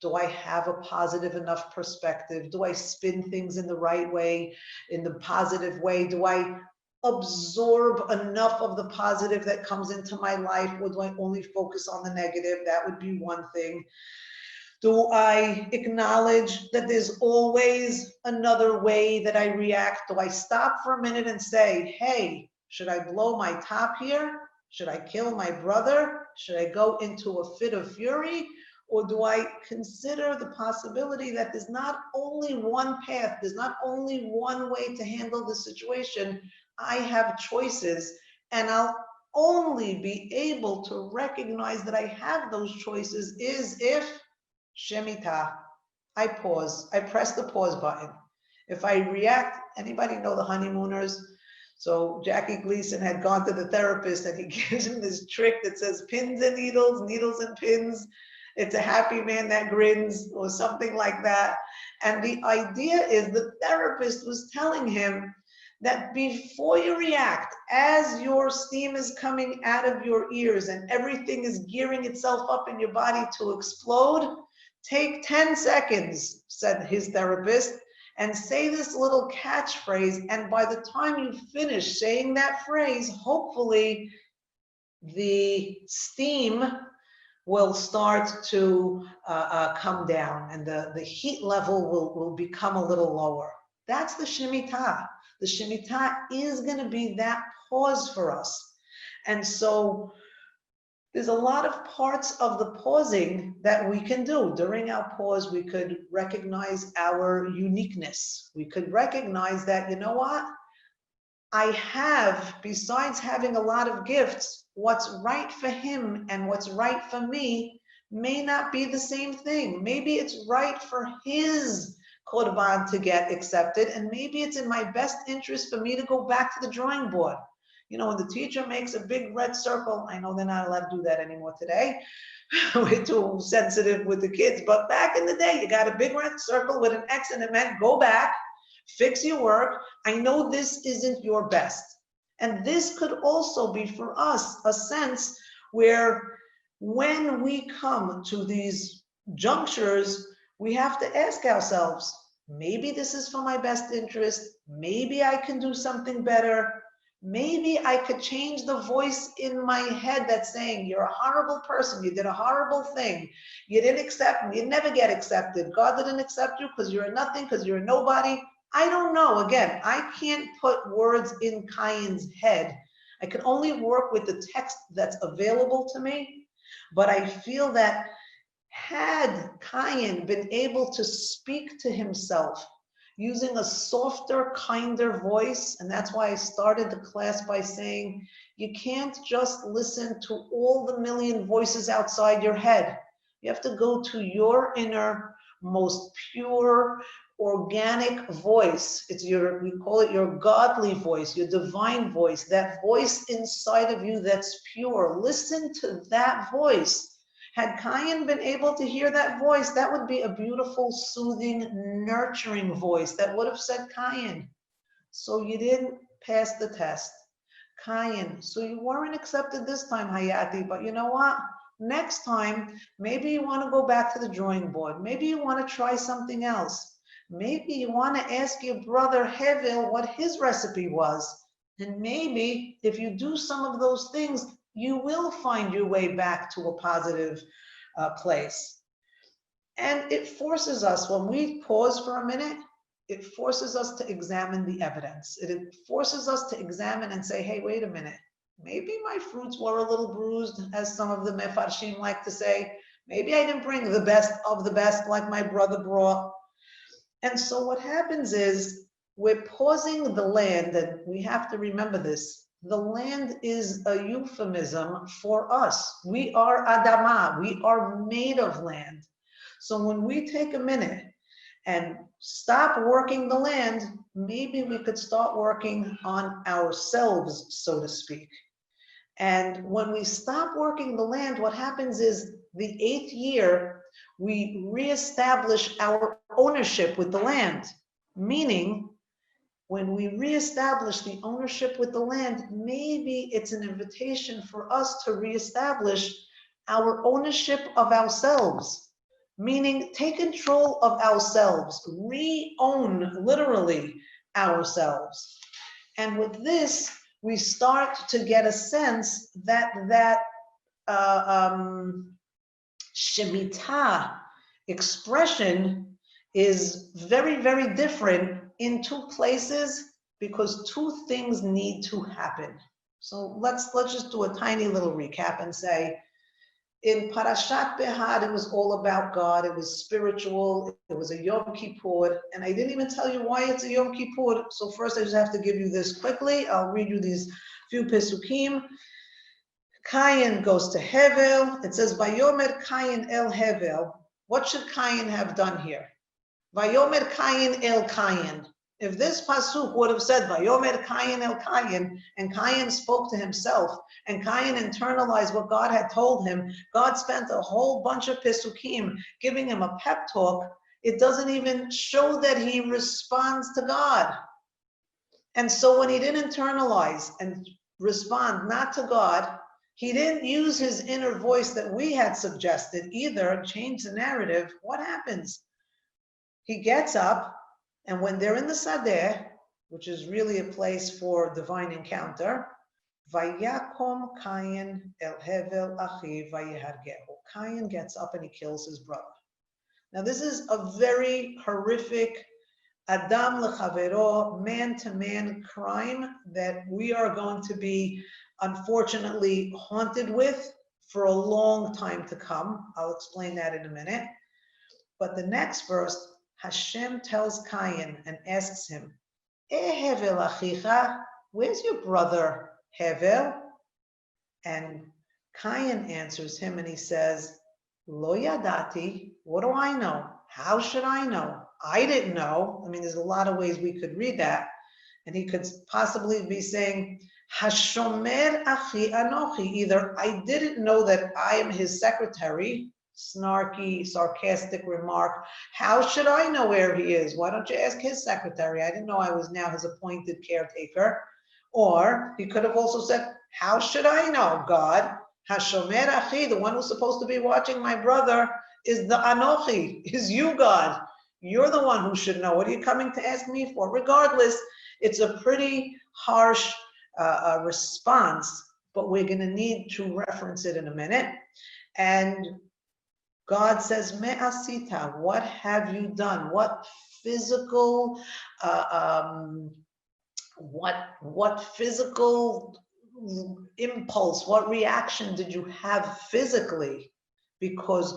do I have a positive enough perspective? Do I spin things in the right way, in the positive way? Do I absorb enough of the positive that comes into my life? Or do I only focus on the negative? That would be one thing. Do I acknowledge that there's always another way that I react? Do I stop for a minute and say, hey, should I blow my top here? Should I kill my brother? Should I go into a fit of fury? Or do I consider the possibility that there's not only one path, there's not only one way to handle the situation? I have choices, and I'll only be able to recognize that I have those choices is if Shemitah, I pause, I press the pause button. If I react, anybody know the honeymooners? So Jackie Gleason had gone to the therapist and he gives him this trick that says pins and needles, needles and pins. It's a happy man that grins or something like that. And the idea is the therapist was telling him that before you react, as your steam is coming out of your ears and everything is gearing itself up in your body to explode, take 10 seconds, said his therapist, and say this little catchphrase. And by the time you finish saying that phrase, hopefully the steam will start to come down and the heat level will become a little lower. That's the Shemitah. The Shemitah is going to be that pause for us. And so there's a lot of parts of the pausing that we can do. During our pause, we could recognize our uniqueness. We could recognize that, you know what? I have, besides having a lot of gifts, what's right for him and what's right for me may not be the same thing. Maybe it's right for his korban to get accepted, and maybe it's in my best interest for me to go back to the drawing board. You know, when the teacher makes a big red circle, I know they're not allowed to do that anymore today. We're too sensitive with the kids, but back in the day, you got a big red circle with an X and it meant go back, fix your work. I know this isn't your best. And this could also be for us a sense where when we come to these junctures, we have to ask ourselves, maybe this is for my best interest. Maybe I can do something better. Maybe I could change the voice in my head that's saying, you're a horrible person. You did a horrible thing. You didn't accept me. You never get accepted. God didn't accept you because you're a nothing, because you're a nobody. I don't know. Again, I can't put words in Cain's head. I can only work with the text that's available to me. But I feel that had Cain been able to speak to himself using a softer, kinder voice, and that's why I started the class by saying, you can't just listen to all the million voices outside your head. You have to go to your inner, most pure, organic voice. It's your, we call it your godly voice, your divine voice, that voice inside of you that's pure. Listen to that voice. Had Cain been able to hear that voice, that would be a beautiful, soothing, nurturing voice that would have said, Cain, so you didn't pass the test. Cain, so you weren't accepted this time, Hayati, but you know what? Next time, maybe you want to go back to the drawing board. Maybe you want to try something else. Maybe you want to ask your brother Hevel what his recipe was. And maybe if you do some of those things, you will find your way back to a positive place. And it forces us, when we pause for a minute, it forces us to examine the evidence. It forces us to examine and say, hey, wait a minute. Maybe my fruits were a little bruised, as some of the mefarshim like to say. Maybe I didn't bring the best of the best like my brother brought. And so what happens is we're pausing the land, and we have to remember this. The land is a euphemism for us. We are Adama. We are made of land. So when we take a minute and stop working the land, maybe we could start working on ourselves, so to speak. And when we stop working the land, what happens is the 8th year, we reestablish our ownership with the land. Meaning, when we reestablish the ownership with the land, maybe it's an invitation for us to reestablish our ownership of ourselves. Meaning, take control of ourselves, re-own literally ourselves. And with this, we start to get a sense that Shemitah expression is very, very different in two places because two things need to happen. So let's just do a tiny little recap and say, in Parashat Behar, it was all about God. It was spiritual. It was a Yom Kippur. And I didn't even tell you why it's a Yom Kippur. So first I just have to give you this quickly. I'll read you these few Pesukim. Cain goes to Hevel. It says, Vayomer Cain el Hevel. What should Cain have done here? Vayomer Cain el Cain. If this pasuk would have said, Vayomer Kayin el Kayin, and Kayin spoke to himself, and Kayin internalized what God had told him, God spent a whole bunch of pisukim giving him a pep talk. It doesn't even show that he responds to God. And so when he didn't internalize and respond not to God, he didn't use his inner voice that we had suggested either, change the narrative. What happens? He gets up, and when they're in the Sadeh, which is really a place for divine encounter, Vayakom Kayin el Hevel Achi Vayehargehu. Kayin gets up and he kills his brother. Now this is a very horrific Adam lechavero, man-to-man crime that we are going to be, unfortunately, haunted with for a long time to come. I'll explain that in a minute. But the next verse, Hashem tells Cain and asks him, Hevel achicha, where's your brother Hevel? And Cain answers him and he says, Lo yadati, what do I know? How should I know? I didn't know. I mean, there's a lot of ways we could read that. And he could possibly be saying, Hashomer achi anochi. Either I didn't know that I am his secretary, snarky, sarcastic remark. How should I know where he is? Why don't you ask his secretary? I didn't know I was now his appointed caretaker. Or he could have also said, how should I know, God? Hashomer achi, the one who's supposed to be watching my brother, is the Anochi, is you, God. You're the one who should know. What are you coming to ask me for? Regardless, it's a pretty harsh response, but we're going to need to reference it in a minute. And God says, Me asita, what have you done? What physical, what physical impulse, what reaction did you have physically? Because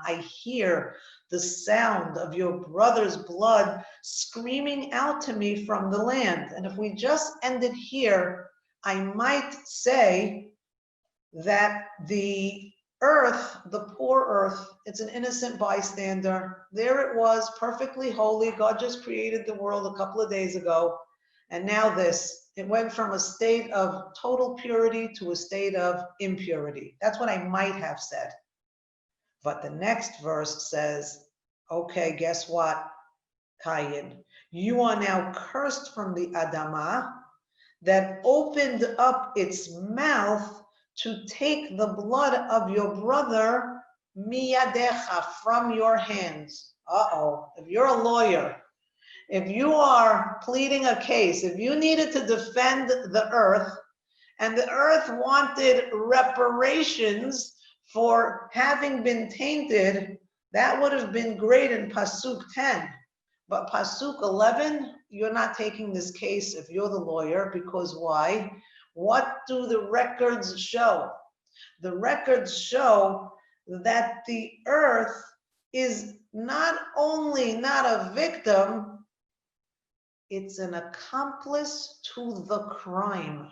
I hear the sound of your brother's blood screaming out to me from the land. And if we just ended here, I might say that the earth, the poor earth, it's an innocent bystander. There it was, perfectly holy. God just created the world a couple of days ago. And now this. It went from a state of total purity to a state of impurity. That's what I might have said. But the next verse says, okay, guess what, Cain? You are now cursed from the Adamah that opened up its mouth to take the blood of your brother, miyadecha, from your hands. If you're a lawyer, if you are pleading a case, if you needed to defend the earth, and the earth wanted reparations for having been tainted, that would have been great in Pasuk 10. But Pasuk 11, you're not taking this case if you're the lawyer, because why? What do the records show? The records show that the earth is not only not a victim, it's an accomplice to the crime.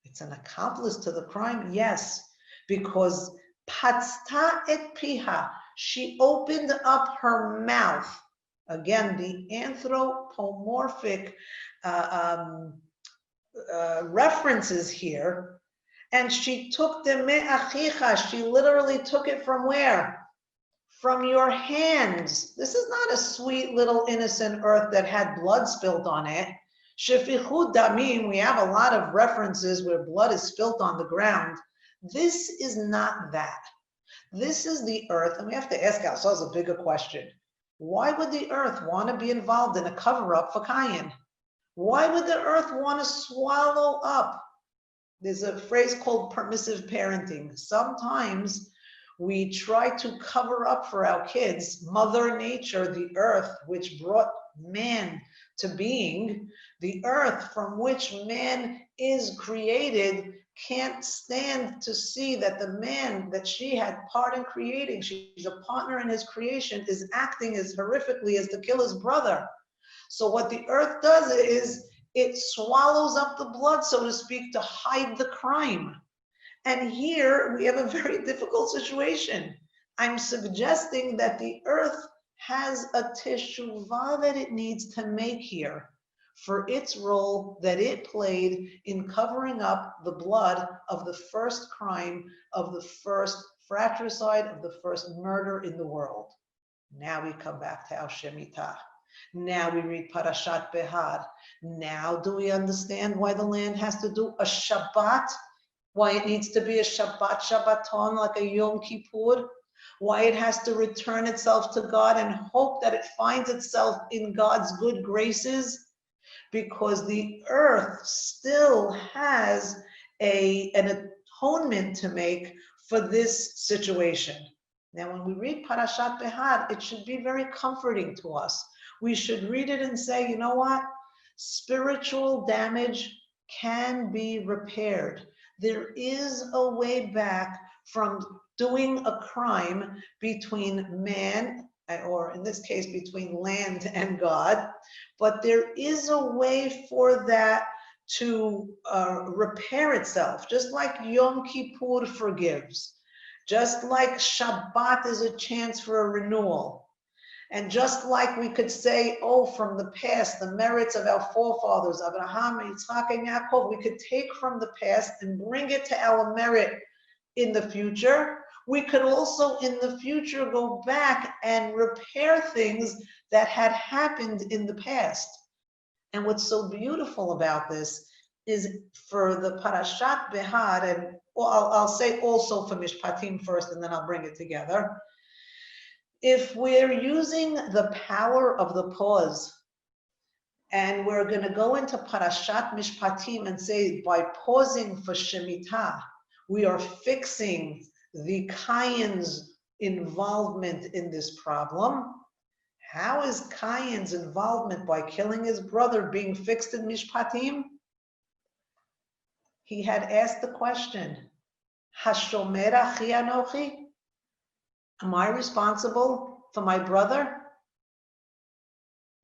It's an accomplice to the crime, yes, because patzta et piha, she opened up her mouth. Again, the anthropomorphic references here, and she took the me'achicha, she literally took it from where? From your hands. This is not a sweet little innocent earth that had blood spilled on it. Shefichut damim, we have a lot of references where blood is spilt on the ground. This is not that. This is the earth, and we have to ask ourselves a bigger question. Why would the earth want to be involved in a cover-up for Cain? Why would the earth want to swallow up? There's a phrase called permissive parenting. Sometimes we try to cover up for our kids. Mother Nature, the earth which brought man to being, the earth from which man is created, can't stand to see that the man that she had part in creating, she's a partner in his creation, is acting as horrifically as to kill his brother. So what the earth does is it swallows up the blood, so to speak, to hide the crime. And here we have a very difficult situation. I'm suggesting that the earth has a teshuvah that it needs to make here for its role that it played in covering up the blood of the first crime, of the first fratricide, of the first murder in the world. Now we come back to our Shemitah. Now we read Parashat Behar. Now do we understand why the land has to do a Shabbat? Why it needs to be a Shabbat Shabbaton like a Yom Kippur? Why it has to return itself to God and hope that it finds itself in God's good graces? Because the earth still has an atonement to make for this situation. Now, when we read Parashat Behar, it should be very comforting to us. We should read it and say, you know what? Spiritual damage can be repaired. There is a way back from doing a crime between man, or in this case, between land and God, but there is a way for that to repair itself, just like Yom Kippur forgives, just like Shabbat is a chance for a renewal. And just like we could say, oh, from the past, the merits of our forefathers, Abraham, Yitzchak, and Yaakov, we could take from the past and bring it to our merit in the future. We could also in the future go back and repair things that had happened in the past. And what's so beautiful about this is for the Parashat Behar, and I'll say also for Mishpatim first, and then I'll bring it together. If we're using the power of the pause, and we're going to go into Parashat Mishpatim and say by pausing for Shemitah, we are fixing the Cain's involvement in this problem. How is Cain's involvement by killing his brother being fixed in Mishpatim? He had asked the question, Hashomer achi anochi? Am I responsible for my brother?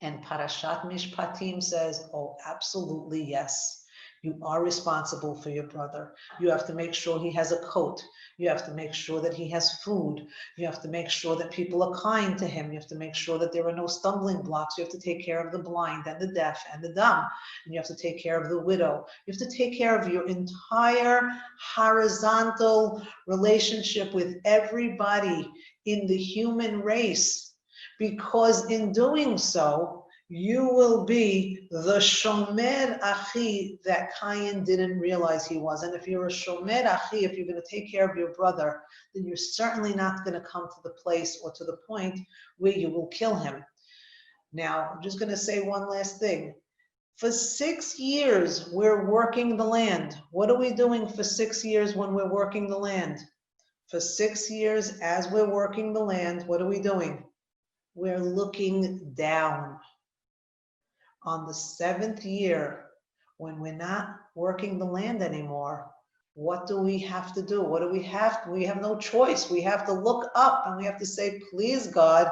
And Parashat Mishpatim says, oh, absolutely yes. You are responsible for your brother. You have to make sure he has a coat. You have to make sure that he has food. You have to make sure that people are kind to him. You have to make sure that there are no stumbling blocks. You have to take care of the blind and the deaf and the dumb. And you have to take care of the widow. You have to take care of your entire horizontal relationship with everybody in the human race. Because in doing so, you will be the shomer achi that Cain didn't realize he was. And if you're a shomer achi, if you're going to take care of your brother, then you're certainly not going to come to the place or to the point where you will kill him. Now, I'm just going to say one last thing. For 6 years, we're working the land. What are we doing for 6 years when we're working the land? For 6 years, as we're working the land, what are we doing? We're looking down. On the 7th year, when we're not working the land anymore, what do we have to do? What do we have? We have no choice. We have to look up and we have to say, please, God,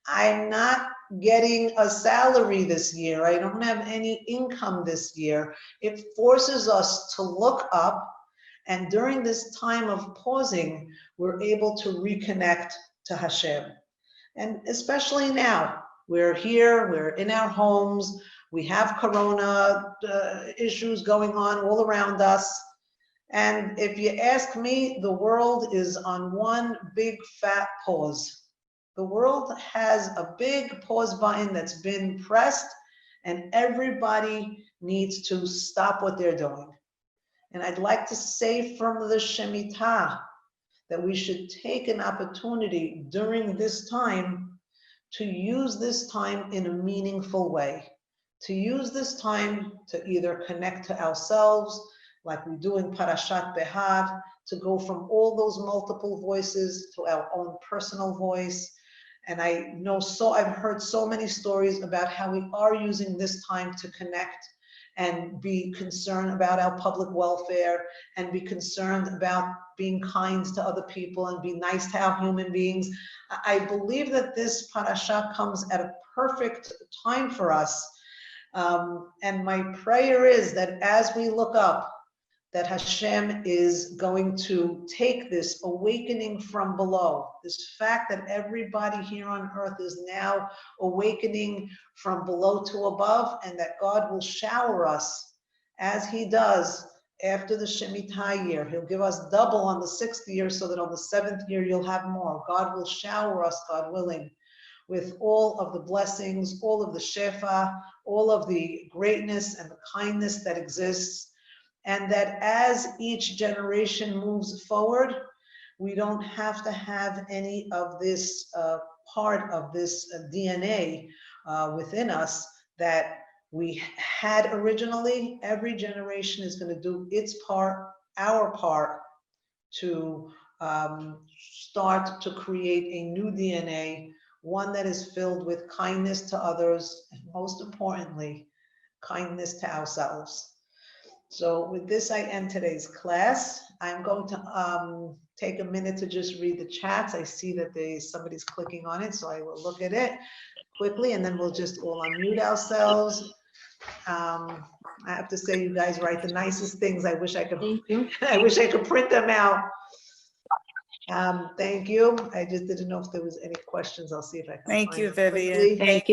I'm not getting a salary this year. I don't have any income this year. It forces us to look up. And during this time of pausing, we're able to reconnect to Hashem. And especially now, we're here, we're in our homes, we have corona issues going on all around us. And if you ask me, the world is on one big fat pause. The world has a big pause button that's been pressed, and everybody needs to stop what they're doing. And I'd like to say from the Shemitah that we should take an opportunity during this time to use this time in a meaningful way. To use this time to either connect to ourselves, like we do in Parashat Behar, to go from all those multiple voices to our own personal voice. And I've heard so many stories about how we are using this time to connect and be concerned about our public welfare and be concerned about being kind to other people and be nice to our human beings. I believe that this parasha comes at a perfect time for us. And my prayer is that as we look up, that Hashem is going to take this awakening from below, this fact that everybody here on earth is now awakening from below to above, and that God will shower us as he does after the Shemitah year. He'll give us double on the 6th year so that on the 7th year you'll have more. God will shower us, God willing, with all of the blessings, all of the shefa, all of the greatness and the kindness that exists. And that as each generation moves forward, we don't have to have any of this part of this DNA within us that we had originally. Every generation is going to do its part, our part, to start to create a new DNA, one that is filled with kindness to others, and most importantly, kindness to ourselves. So with this, I end today's class. I'm going to take a minute to just read the chats. I see that somebody's clicking on it, so I will look at it quickly, and then we'll just all unmute ourselves. I have to say, you guys write the nicest things. I wish I could. Thank you. I wish I could print them out. Thank you. I just didn't know if there was any questions. I'll see if I can Thank find you, them Vivien. quickly. Thank you.